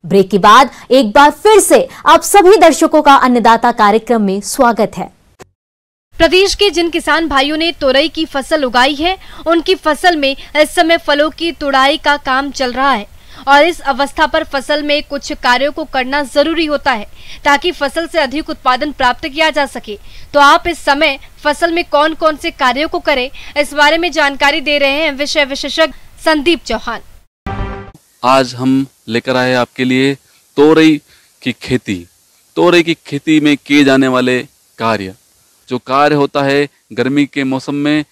Break के बाद एक बार फिर से आप सभी दर्शकों का अन्नदाता कार्यक्रम में स्वागत है। प्रदेश के जिन किसान भाइयों ने तोरई की फसल उगाई है, उनकी फसल में इस समय फलों की तुड़ाई का काम चल रहा है और इस अवस्था पर फसल में कुछ कार्यों को करना जरूरी होता है ताकि फसल से अधिक उत्पादन प्राप्त किया जा सके। तो आप इस समय फसल में कौन कौन से कार्यों को करें, इस बारे में जानकारी दे रहे हैं विषय विशेषज्ञ संदीप चौहान। आज हम लेकर आए आपके लिए तोरई की खेती। तोरई की खेती में किए जाने वाले कार्य, जो कार्य होता है गर्मी के मौसम में,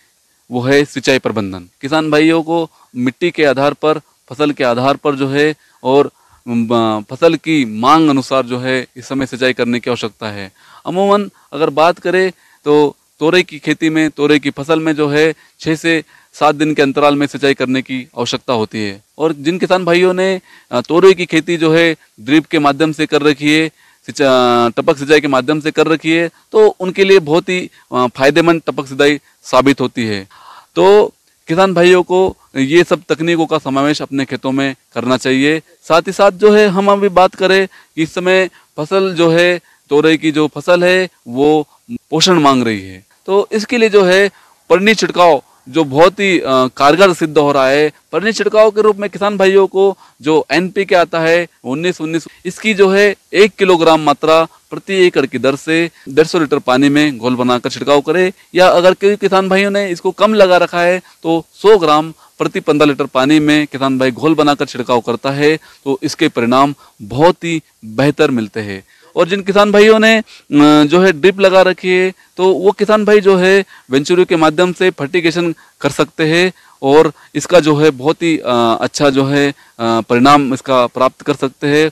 वो है सिंचाई प्रबंधन। किसान भाइयों को मिट्टी के आधार पर, फसल के आधार पर जो है और फसल की मांग अनुसार जो है इस समय सिंचाई करने की आवश्यकता है। अमूमन अगर बात करें तो तोरई की खेती में, तोरई की फसल में जो है 6 से 7 दिन के अंतराल में सिंचाई करने की आवश्यकता होती है। और जिन किसान भाइयों ने तोरई की खेती जो है ड्रिप के माध्यम से कर रखी है, टपक सिंचाई के माध्यम से कर रखी है, तो उनके लिए बहुत ही फायदेमंद टपक सिंचाई साबित होती है। तो किसान भाइयों को ये सब तकनीकों का समावेश अपने खेतों में करना चाहिए। साथ ही साथ जो है हम अभी बात करें कि इस समय फसल जो है, तोरई की जो फसल है वो पोषण मांग रही है, तो इसके लिए जो है परनी छिड़काव जो बहुत ही कारगर सिद्ध हो रहा है। परनी छिड़काव के रूप में किसान भाइयों को जो NPK आता है 19-19, इसकी जो है 1 किलोग्राम मात्रा प्रति एकड़ की दर से 150 लीटर पानी में घोल बनाकर छिड़काव करे, या अगर कोई किसान भाइयों ने इसको कम लगा रखा है तो 100 ग्राम प्रति 15 लीटर पानी में किसान भाई घोल बनाकर छिड़काव करता है, तो इसके परिणाम बहुत ही बेहतर मिलते हैं। और जिन किसान भाइयों ने जो है ड्रिप लगा रखी है, तो वो किसान भाई जो है वेंचुरी के माध्यम से फर्टिगेशन कर सकते हैं और इसका जो है बहुत ही अच्छा जो है परिणाम इसका प्राप्त कर सकते हैं।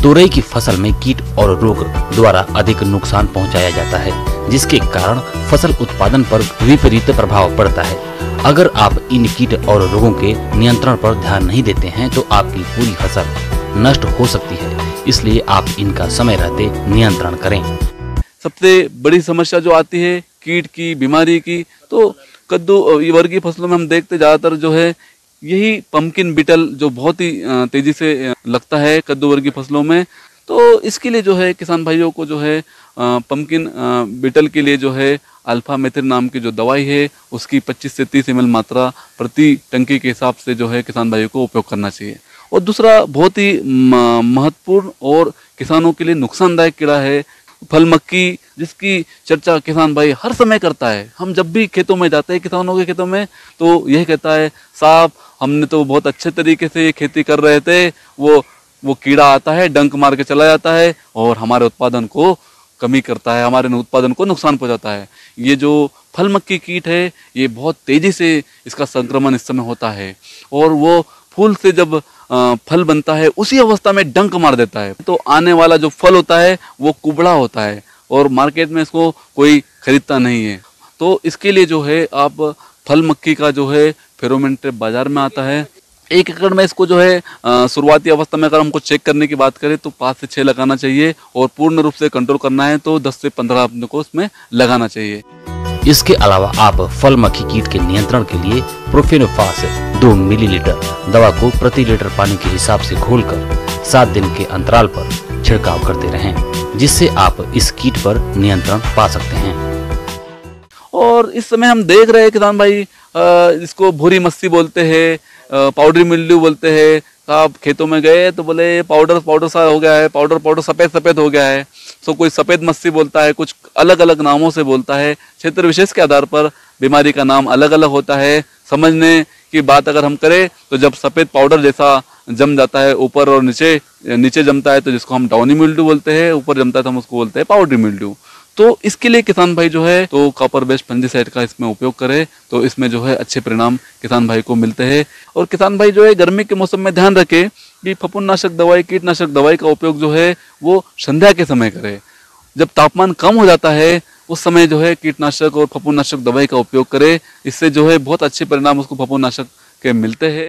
तोरई की फसल में कीट और रोग द्वारा अधिक नुकसान पहुंचाया जाता है, जिसके कारण फसल उत्पादन पर विपरीत प्रभाव पड़ता है। अगर आप इन कीट और रोगों के नियंत्रण पर ध्यान नहीं देते हैं तो आपकी पूरी फसल नष्ट हो सकती है, इसलिए आप इनका समय रहते नियंत्रण करें। सबसे बड़ी समस्या जो आती है कीट की, बीमारी की, तो कद्दू वर्गीय फसलों में हम देखते ज्यादातर जो है यही पंपकिन बीटल जो बहुत ही तेजी से लगता है कद्दू वर्गीय फसलों में। तो इसके लिए जो है किसान भाइयों को जो है पंपकिन बीटल के लिए जो है अल्फा मेथिर नाम की जो दवाई है उसकी 25 से 30 ml मात्रा प्रति टंकी के हिसाब से जो है किसान भाइयों को उपयोग करना चाहिए। और दूसरा बहुत ही महत्वपूर्ण और किसानों के लिए नुकसानदायक कीड़ा है फल मक्खी, जिसकी चर्चा किसान भाई हर समय करता है। हम जब भी खेतों में जाते हैं, किसानों के खेतों में, तो यह कहता है साहब हमने तो बहुत अच्छे तरीके से ये खेती कर रहे थे, वो कीड़ा आता है, डंक मार के चला जाता है और हमारे उत्पादन को कमी करता है, हमारे उत्पादन को नुकसान पहुंचाता है। ये जो फल मक्खी कीट है ये बहुत तेजी से इसका संक्रमण इस समय होता है और वो फूल से जब फल बनता है उसी अवस्था में डंक मार देता है, तो आने वाला जो फल होता है वो कुबड़ा होता है और मार्केट में इसको कोई खरीदता नहीं है। तो इसके लिए जो है आप फल मक्खी का जो है फेरोमोन ट्रैप बाजार में आता है। 1 एकड़ में इसको जो है शुरुआती अवस्था में अगर हमको चेक करने की बात करें तो 5 से 6 लगाना चाहिए और पूर्ण रूप से कंट्रोल करना है तो 10 से 15 अपने को उसमें लगाना चाहिए। इसके अलावा आप फल मक्खी कीट के नियंत्रण के लिए प्रोफेनोफास 2 मिलीलीटर दवा को प्रति लीटर पानी के हिसाब से घोलकर 7 दिन के अंतराल पर छिड़काव करते रहें, जिससे आप इस कीट पर नियंत्रण पा सकते हैं। और इस समय हम देख रहे हैं किसान भाई इसको भूरी मस्सी बोलते हैं, पाउडरी मिल्ड्यू बोलते हैं। आप खेतों में गए तो बोले पाउडर सा हो गया है, पाउडर सफेद हो गया है। तो कोई सफेद मस्सी बोलता है, कुछ अलग अलग नामों से बोलता है। क्षेत्र विशेष के आधार पर बीमारी का नाम अलग अलग होता है। समझने की बात अगर हम करें तो जब सफेद पाउडर जैसा जम जाता है ऊपर और नीचे जमता है तो जिसको हम डाउनी मिल्ड्यू बोलते हैं, ऊपर जमता है तो हम उसको बोलते हैं पाउडरी मिल्ड्यू। तो इसके लिए किसान भाई जो है तो कॉपर बेस्ड फंजीसाइड का इसमें उपयोग करे तो इसमें जो है अच्छे परिणाम किसान भाई को मिलते हैं। और किसान भाई जो है गर्मी के मौसम में ध्यान रखे कि फफूंदनाशक दवाई, कीटनाशक दवाई का उपयोग जो है वो संध्या के समय करे। जब तापमान कम हो जाता है उस समय जो है कीटनाशक और फफूंदनाशक दवाई का उपयोग करे। इससे जो है बहुत अच्छे परिणाम उसको फफूंदनाशक के मिलते हैं।